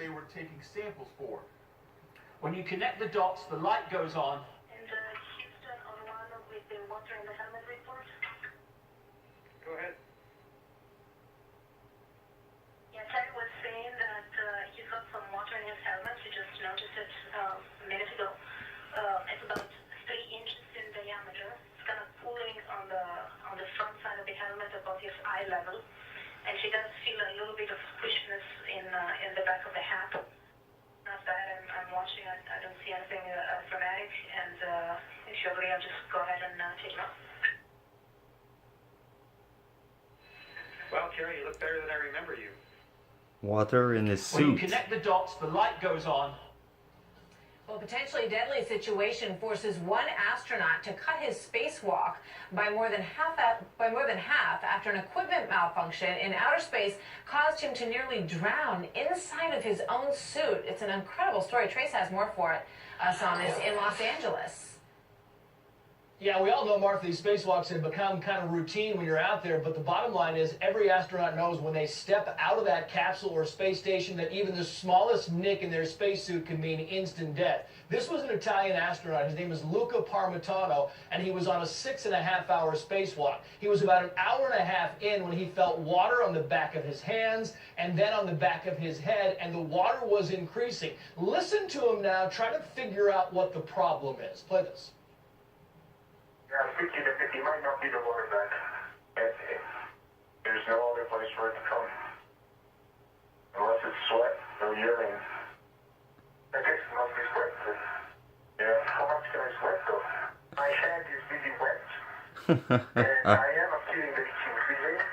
they were taking samples for. When you connect the dots, the light goes on. And Houston on one with the water in the helmet report. Go ahead. Yeah, Terry was saying that he's got some water in his helmet. He just noticed it a minute ago. It's about 3 inches in diameter. It's kind of pooling on the front side of the helmet above his eye level. And he does feel a little bit of squishiness in the back of the hat. Not bad. I'm watching. I don't see anything dramatic. And if you agree, I'll just go ahead and take it off. Well, Kerry, you look better than I remember you. Water in his When you suit. connect the dots, the light goes on. Well, a potentially deadly situation forces one astronaut to cut his spacewalk by more than half after an equipment malfunction in outer space caused him to nearly drown inside of his own suit. It's an incredible story. Trace has more for us on this in Los Angeles. Yeah, we all know, Martha, these spacewalks have become kind of routine when you're out there, but the bottom line is every astronaut knows when they step out of that capsule or space station that even the smallest nick in their spacesuit can mean instant death. This was an Italian astronaut. His name is Luca Parmitano, and he was on a 6.5-hour spacewalk. He was about an hour and a half in when he felt water on the back of his hands and then on the back of his head, and the water was increasing. Listen to him now. Try to figure out what the problem is. Play this. Yeah, 50 to 50 might not be the water back. There's no other place for it to come. Unless it's sweat or urine. I guess it must be sweat. But yeah, how much can I sweat though? My hand is really wet. And I am feeling that it's increasing.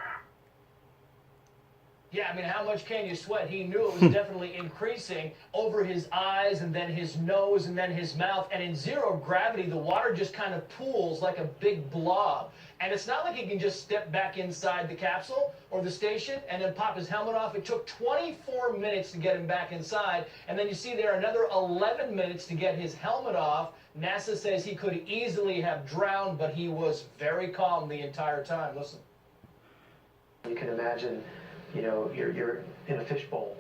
Yeah, I mean, how much can you sweat? He knew it was definitely increasing over his eyes and then his nose and then his mouth. And in zero gravity, the water just kind of pools like a big blob. And it's not like he can just step back inside the capsule or the station and then pop his helmet off. It took 24 minutes to get him back inside. And then you see there another 11 minutes to get his helmet off. NASA says he could easily have drowned, but he was very calm the entire time. Listen. You can imagine, you know, you're in a fishbowl.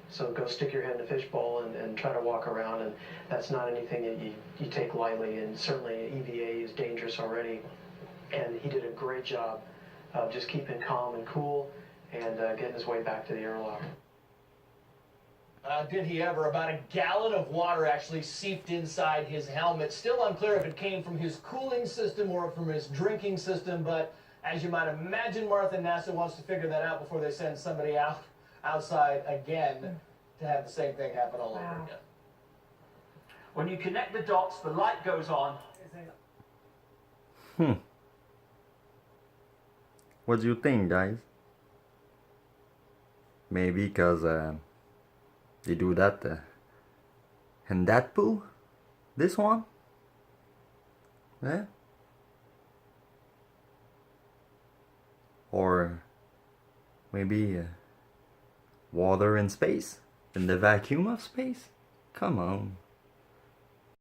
So go stick your head in a fishbowl and try to walk around, and that's not anything that you take lightly, and certainly EVA is dangerous already. And he did a great job of just keeping calm and cool and getting his way back to the airlock. Did he ever? About a gallon of water actually seeped inside his helmet. Still unclear if it came from his cooling system or from his drinking system, but as you might imagine, Martha, NASA wants to figure that out before they send somebody outside again to have the same thing happen all over again. When you connect the dots, the light goes on. What do you think, guys? Maybe because they do that in that pool? This one? Yeah? Or maybe water in space? In the vacuum of space? Come on.